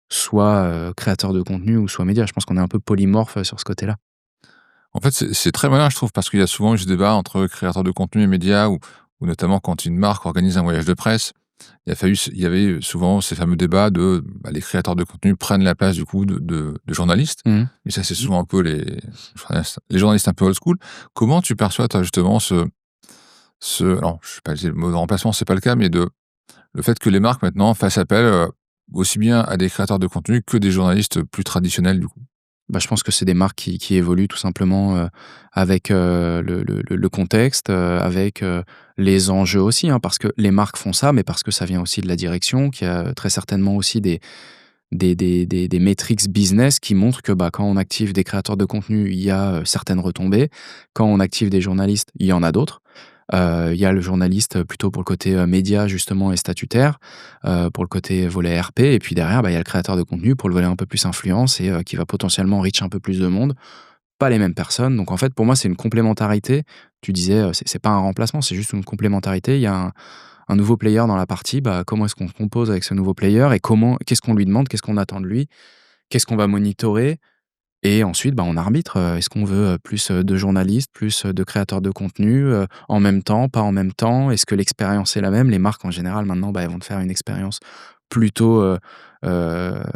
soit, créateur de contenu ou soit média. Je pense qu'on est un peu polymorphe, sur ce côté-là. En fait, c'est très malin, je trouve, parce qu'il y a souvent eu ce débat entre créateurs de contenu et médias ou notamment quand une marque organise un voyage de presse, il y avait souvent ces fameux débats de, bah, les créateurs de contenu prennent la place du coup de journalistes. Mmh. Et ça, c'est souvent un peu les journalistes un peu old school. Comment tu perçois, toi, justement, alors, je ne vais pas dire le mot de remplacement, c'est pas le cas, mais le fait que les marques maintenant fassent appel, aussi bien à des créateurs de contenu que des journalistes plus traditionnels, du coup? Bah, je pense que c'est des marques qui évoluent tout simplement, avec, le contexte, avec, les enjeux aussi, hein. Parce que les marques font ça, mais parce que ça vient aussi de la direction, qui a très certainement aussi des métriques business qui montrent que, bah, quand on active des créateurs de contenu, il y a, certaines retombées. Quand on active des journalistes, il y en a d'autres. Il y a le journaliste plutôt pour le côté, média justement et statutaire, pour le côté volet RP, et puis derrière, bah, il y a le créateur de contenu pour le volet un peu plus influence et qui va potentiellement reach un peu plus de monde. Pas les mêmes personnes, donc en fait, pour moi, c'est une complémentarité. Tu disais, c'est pas un remplacement, c'est juste une complémentarité. Il y a un nouveau player dans la partie, bah, comment est-ce qu'on compose avec ce nouveau player et qu'est-ce qu'on lui demande? Qu'est-ce qu'on attend de lui? Qu'est-ce qu'on va monitorer? Et ensuite, bah, on arbitre, est-ce qu'on veut, plus, de journalistes, plus, de créateurs de contenu, en même temps, pas en même temps? Est-ce que l'expérience est la même? Les marques en général maintenant, bah, elles vont te faire une expérience plutôt,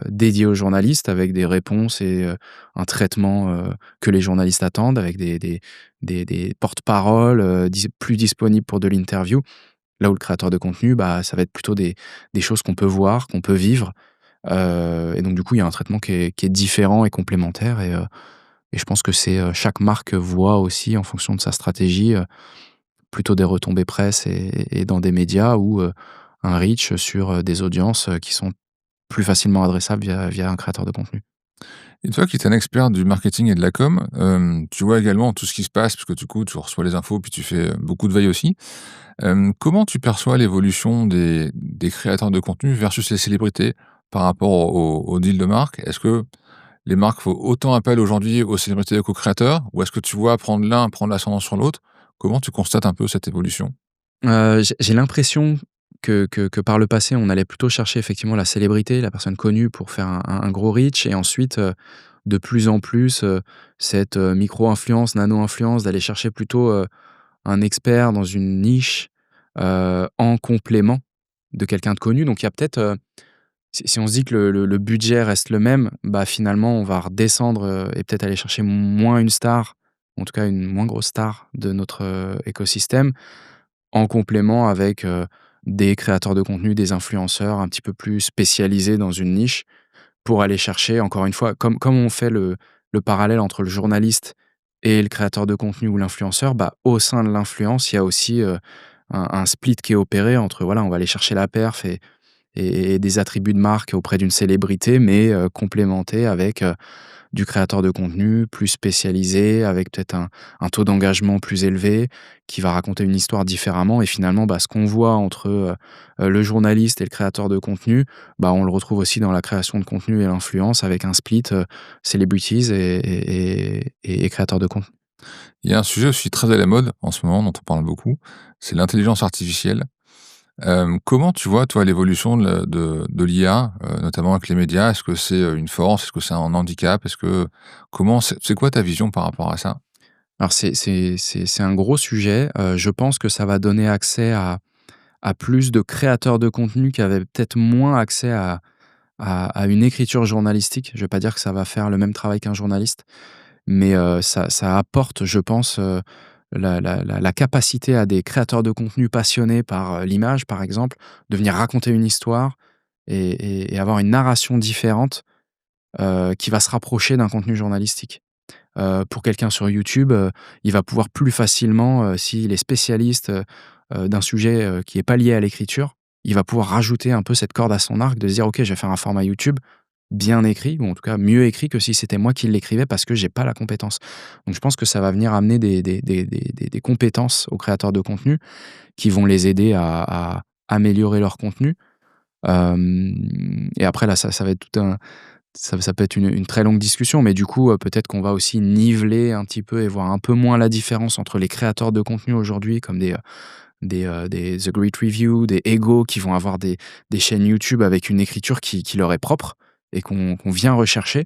dédiée aux journalistes avec des réponses et un traitement, que les journalistes attendent avec des porte-paroles, plus disponibles pour de l'interview. Là où le créateur de contenu, bah, ça va être plutôt des choses qu'on peut voir, qu'on peut vivre. Et donc du coup, il y a un traitement qui est différent et complémentaire, et je pense que chaque marque voit aussi en fonction de sa stratégie, plutôt des retombées presse et dans des médias ou, un reach sur, des audiences, qui sont plus facilement adressables via un créateur de contenu. Et toi qui es un expert du marketing et de la com, tu vois également tout ce qui se passe, parce que du coup, tu reçois les infos, puis tu fais, beaucoup de veille aussi. Comment tu perçois l'évolution des créateurs de contenu versus les célébrités par rapport aux deals de marque? Est-ce que les marques font autant appel aujourd'hui aux célébrités qu'aux créateurs? Ou est-ce que tu vois prendre l'un prendre l'ascendant sur l'autre? Comment tu constates un peu cette évolution? J'ai l'impression que par le passé, on allait plutôt chercher effectivement la célébrité, la personne connue pour faire un gros reach, et ensuite, de plus en plus, cette, micro-influence, nano-influence, d'aller chercher plutôt, un expert dans une niche, en complément de quelqu'un de connu. Donc il y a peut-être, si on se dit que le budget reste le même, bah, finalement on va redescendre, et peut-être aller chercher moins une star, en tout cas une moins grosse star de notre, écosystème, en complément avec, des créateurs de contenu, des influenceurs un petit peu plus spécialisés dans une niche, pour aller chercher encore une fois, comme on fait le parallèle entre le journaliste et le créateur de contenu ou l'influenceur, bah, au sein de l'influence, il y a aussi, un split qui est opéré entre, voilà, on va aller chercher la perf et des attributs de marque auprès d'une célébrité, mais complémentés avec, du créateur de contenu plus spécialisé, avec peut-être un taux d'engagement plus élevé, qui va raconter une histoire différemment, et finalement, bah, ce qu'on voit entre, le journaliste et le créateur de contenu, bah, on le retrouve aussi dans la création de contenu et l'influence avec un split, celebrities et créateurs de contenu. Il y a un sujet aussi très à la mode en ce moment dont on parle beaucoup, c'est l'intelligence artificielle. Comment tu vois, toi, l'évolution de l'IA, notamment avec les médias? Est-ce que c'est, une force? Est-ce que c'est un handicap? C'est quoi ta vision par rapport à ça? Alors c'est un gros sujet, je pense que ça va donner accès à plus de créateurs de contenu qui avaient peut-être moins accès à une écriture journalistique. Je vais pas dire que ça va faire le même travail qu'un journaliste, mais ça apporte, je pense, la capacité à des créateurs de contenu passionnés par, l'image, par exemple, de venir raconter une histoire et avoir une narration différente, qui va se rapprocher d'un contenu journalistique. Pour quelqu'un sur YouTube, il va pouvoir plus facilement, s'il est spécialiste, d'un sujet, qui est pas lié à l'écriture, il va pouvoir rajouter un peu cette corde à son arc de se dire: «OK, je vais faire un format YouTube bien écrit ou en tout cas mieux écrit que si c'était moi qui l'écrivais parce que j'ai pas la compétence». Donc je pense que ça va venir amener des compétences aux créateurs de contenu qui vont les aider à améliorer leur contenu. Et après là, ça va être tout un ça peut être une très longue discussion, mais du coup, peut-être qu'on va aussi niveler un petit peu et voir un peu moins la différence entre les créateurs de contenu aujourd'hui comme des The Great Review, des Ego qui vont avoir des chaînes YouTube avec une écriture qui leur est propre et qu'on vient rechercher.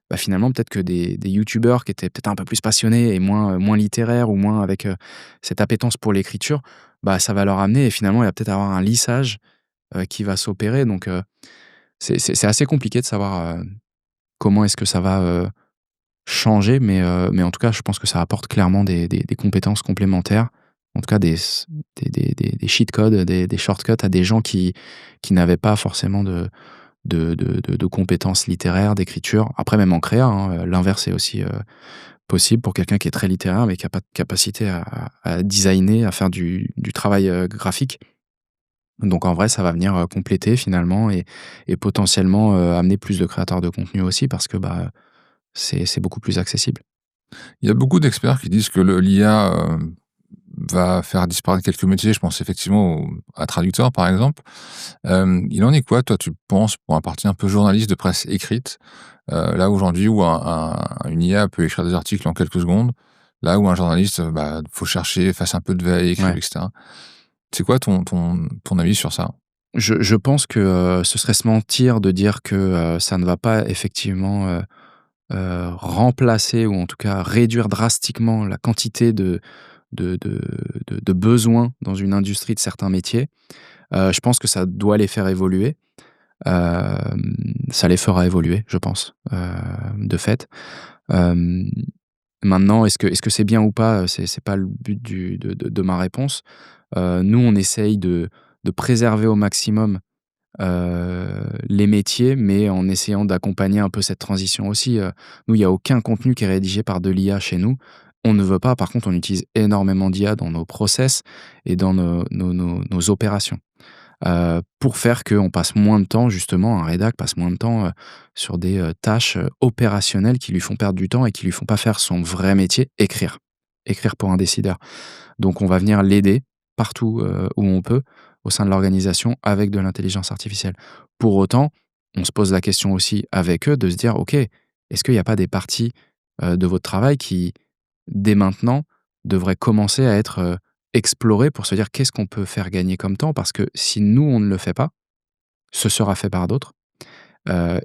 Bah, finalement, peut-être que des youtubeurs qui étaient peut-être un peu plus passionnés et moins littéraires ou moins avec, cette appétence pour l'écriture, bah, ça va leur amener et finalement, il va peut-être avoir un lissage, qui va s'opérer donc c'est assez compliqué de savoir, comment est-ce que ça va, changer mais en tout cas, je pense que ça apporte clairement des compétences complémentaires. En tout cas, des cheat codes, des shortcuts à des gens qui n'avaient pas forcément de compétences littéraires, d'écriture. Après même en créa, hein, l'inverse est aussi, possible pour quelqu'un qui est très littéraire mais qui a pas de capacité à designer, à faire du travail, graphique. Donc en vrai, ça va venir, compléter finalement et potentiellement, amener plus de créateurs de contenu aussi parce que, bah, c'est beaucoup plus accessible. Il y a beaucoup d'experts qui disent que l'IA va faire disparaître quelques métiers. Je pense effectivement à traducteur, par exemple. Il en est quoi, toi, tu penses, pour la partie un peu journaliste de presse écrite, là aujourd'hui où une IA peut écrire des articles en quelques secondes, là où un journaliste, bah, faut chercher, fasse un peu de veille, écrive, Ouais. etc. C'est quoi ton avis sur ça? Je pense que, ce serait se mentir de dire que, ça ne va pas effectivement, remplacer ou en tout cas réduire drastiquement la quantité de de besoins dans une industrie de certains métiers. Je pense que ça doit les faire évoluer. Ça les fera évoluer, je pense, de fait. Hem, Maintenant, est-ce que c'est bien ou pas? C'est pas le but de ma réponse. Nous, on essaye de préserver au maximum, les métiers, mais en essayant d'accompagner un peu cette transition aussi. Nous, il y a aucun contenu qui est rédigé par de l'IA chez nous. On ne veut pas, par contre, on utilise énormément d'IA dans nos process et dans nos opérations. Pour faire qu'on passe moins de temps justement, un rédac passe moins de temps, sur des, tâches, opérationnelles qui lui font perdre du temps et qui lui font pas faire son vrai métier, écrire. Écrire pour un décideur. Donc on va venir l'aider partout, où on peut, au sein de l'organisation avec de l'intelligence artificielle. Pour autant, on se pose la question aussi avec eux de se dire: «OK, est-ce qu'il n'y a pas des parties, de votre travail qui, dès maintenant, devraient commencer à être, explorées pour se dire: "Qu'est-ce qu'on peut faire gagner comme temps?" Parce que si nous, on ne le fait pas, ce sera fait par d'autres,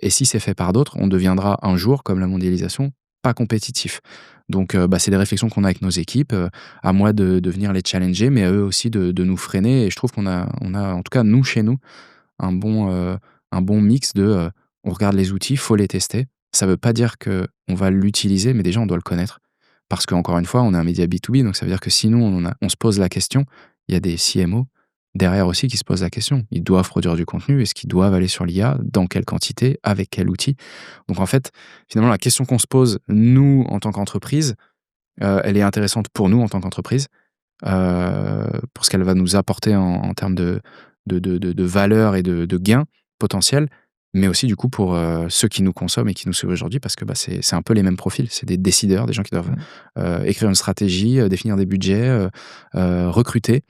et si c'est fait par d'autres, on deviendra un jour, comme la mondialisation, pas compétitif. Donc bah, c'est des réflexions qu'on a avec nos équipes, à moi de venir les challenger, mais à eux aussi de nous freiner et je trouve qu'on a en tout cas nous, chez nous, un bon mix de, on regarde les outils, faut les tester. Ça veut pas dire qu'on va l'utiliser, mais déjà on doit le connaître. Parce qu'encore une fois, on est un média B2B, donc ça veut dire que si nous on se pose la question, il y a des CMO derrière aussi qui se posent la question. Ils doivent produire du contenu, est-ce qu'ils doivent aller sur l'IA? Dans quelle quantité? Avec quel outil? Donc en fait, finalement la question qu'on se pose, nous, en tant qu'entreprise, elle est intéressante pour nous en tant qu'entreprise, pour ce qu'elle va nous apporter en termes de valeur et de gains potentiels, mais aussi du coup pour, ceux qui nous consomment et qui nous suivent aujourd'hui parce que, bah, c'est un peu les mêmes profils. C'est des décideurs, des gens qui doivent, écrire une stratégie, définir des budgets, recruter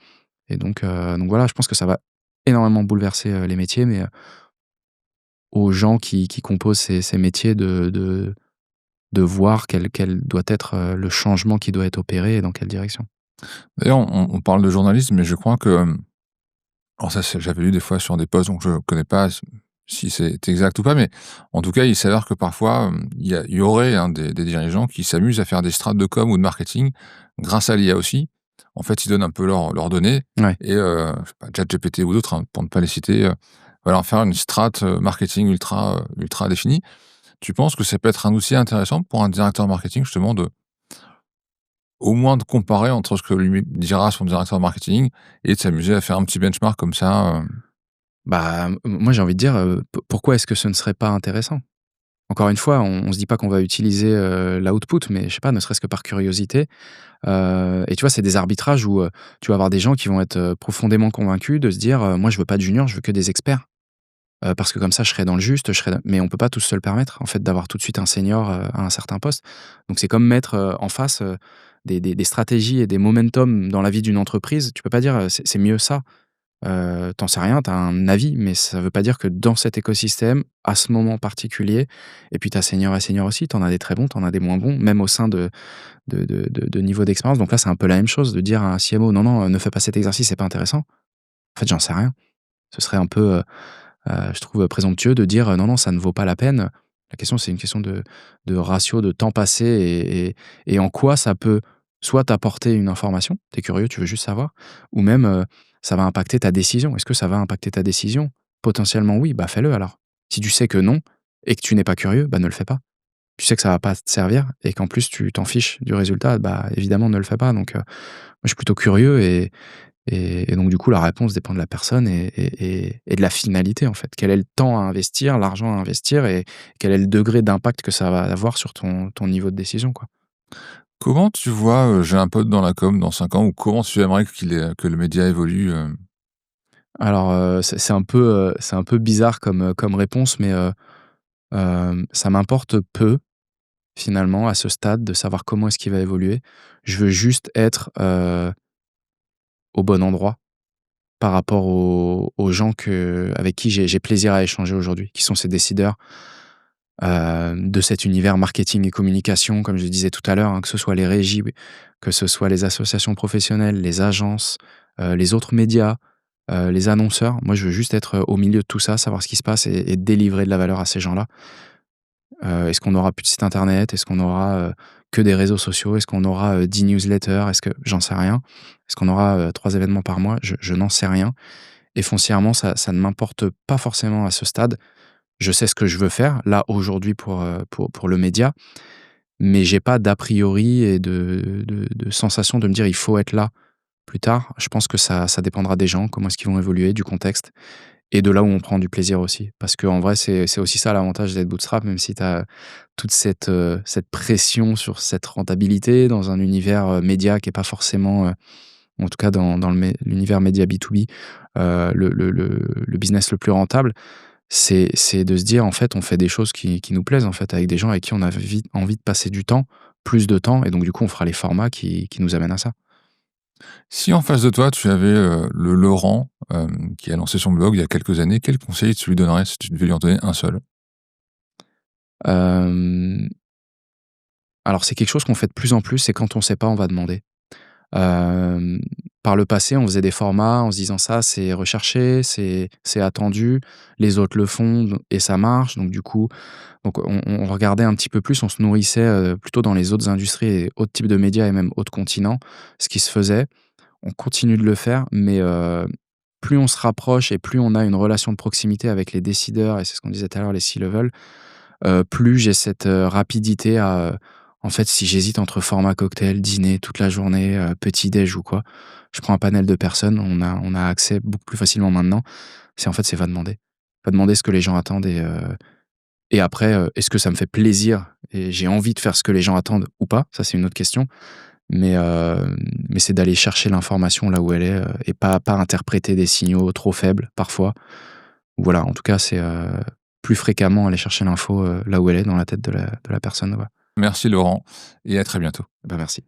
et donc voilà, je pense que ça va énormément bouleverser, les métiers, mais, aux gens qui composent ces métiers de voir quel doit être, le changement qui doit être opéré et dans quelle direction. D'ailleurs, on parle de journalisme, mais je crois que, alors ça, j'avais lu des fois sur des posts, donc je connais pas si c'est exact ou pas, mais en tout cas, il s'avère que parfois, il y aurait, hein, des dirigeants qui s'amusent à faire des strates de com ou de marketing grâce à l'IA aussi. En fait, ils donnent un peu leurs données Ouais. et je sais pas, ChatGPT ou d'autres, hein, pour ne pas les citer, va leur faire une strate, marketing ultra définie. Tu penses que ça peut être un outil intéressant pour un directeur marketing justement de au moins de comparer entre ce que lui dira son directeur marketing et de s'amuser à faire un petit benchmark comme ça, Bah, moi j'ai envie de dire, pourquoi est-ce que ce ne serait pas intéressant? Encore une fois, on se dit pas qu'on va utiliser, l'output, mais je sais pas, ne serait-ce que par curiosité. Et tu vois, c'est des arbitrages où, tu vas avoir des gens qui vont être, profondément convaincus de se dire, «Moi, je veux pas de juniors, je veux que des experts, parce que comme ça, je serai dans le juste, je serai» mais on peut pas tous se le permettre, en fait, d'avoir tout de suite un senior, à un certain poste. Donc c'est comme mettre, en face, des stratégies et des momentum dans la vie d'une entreprise. Tu peux pas dire, «C'est mieux ça». Tu sais rien, tu as un avis, mais ça veut pas dire que dans cet écosystème, à ce moment particulier et puis tu as senior et senior aussi, tu en as des très bons, tu en as des moins bons, même au sein de niveau d'expérience. Donc là, c'est un peu la même chose de dire à un CMO: «Non, non, ne fais pas cet exercice, c'est pas intéressant». En fait, j'en sais rien. Ce serait un peu, je trouve, présomptueux de dire: «Non, non, ça ne vaut pas la peine». La question, c'est une question de ratio, de temps passé et en quoi ça peut soit t'apporter une information, tu es curieux, tu veux juste savoir, ou même, ça va impacter ta décision. Est-ce que ça va impacter ta décision? Potentiellement oui, bah, fais-le alors. Si tu sais que non et que tu n'es pas curieux, bah, ne le fais pas. Tu sais que ça va pas te servir et qu'en plus tu t'en fiches du résultat, bah, évidemment ne le fais pas. Donc, moi je suis plutôt curieux et donc du coup, la réponse dépend de la personne et de la finalité, en fait. Quel est le temps à investir, l'argent à investir et quel est le degré d'impact que ça va avoir sur ton niveau de décision, quoi. Comment tu vois, J'ai un pote dans la com dans 5 ans, ou comment tu aimerais que le média évolue, Alors, c'est un peu bizarre comme réponse, mais, ça m'importe peu, finalement, à ce stade, de savoir comment est-ce qu'il va évoluer. Je veux juste être, au bon endroit par rapport aux gens avec qui j'ai plaisir à échanger aujourd'hui, qui sont ces décideurs, de cet univers marketing et communication, comme je le disais tout à l'heure, hein, que ce soit les régies, que ce soit les associations professionnelles, les agences, les autres médias, les annonceurs. Moi, je veux juste être, au milieu de tout ça, savoir ce qui se passe et délivrer de la valeur à ces gens-là. Est-ce qu'on aura plus de site internet? Est-ce qu'on aura, que des réseaux sociaux? Est-ce qu'on aura, 10 newsletters? Est-ce que j'en sais rien. Est-ce qu'on aura, 3 événements par mois? Je n'en sais rien et foncièrement, ça ne m'importe pas forcément à ce stade. Je sais ce que je veux faire, là, aujourd'hui, pour le média, mais j'ai pas d'a priori et de sensation de me dire: «Il faut être là plus tard». Je pense que ça dépendra des gens, comment est-ce qu'ils vont évoluer, du contexte et de là où on prend du plaisir aussi. Parce qu'en vrai, c'est aussi ça l'avantage d'être bootstrap, même si tu as toute cette pression sur cette rentabilité dans un univers, média qui est pas forcément, en tout cas dans l'univers média B2B, le business le plus rentable. C'est de se dire, en fait, on fait des choses qui nous plaisent, en fait, avec des gens avec qui on a envie de passer du temps, plus de temps et donc du coup, on fera les formats qui nous amènent à ça. Si en face de toi, tu avais, le Laurent, qui a lancé son blog il y a quelques années, quel conseil tu lui donnerais si tu devais lui en donner un seul? Hem, alors c'est quelque chose qu'on fait de plus en plus, c'est quand on sait pas, on va demander. Hem, Par le passé, on faisait des formats en se disant: «Ça, c'est recherché, c'est attendu, les autres le font et ça marche». Donc du coup, on regardait un petit peu plus, on se nourrissait, plutôt dans les autres industries et autres types de médias et même autres continents, ce qui se faisait. On continue de le faire, mais plus on se rapproche et plus on a une relation de proximité avec les décideurs et c'est ce qu'on disait tout à l'heure, les C-level, plus j'ai cette, rapidité à, en fait, si j'hésite entre format cocktail, dîner toute la journée, petit déj ou quoi, je prends un panel de personnes, on a accès beaucoup plus facilement maintenant. C'est va demander. Va demander ce que les gens attendent et après, est-ce que ça me fait plaisir et j'ai envie de faire ce que les gens attendent ou pas? Ça, c'est une autre question. Mais c'est d'aller chercher l'information là où elle est, et pas interpréter des signaux trop faibles parfois. Voilà, en tout cas, c'est, plus fréquemment aller chercher l'info, là où elle est dans la tête de la personne, ouais. Merci Laurent et à très bientôt. Bah, merci.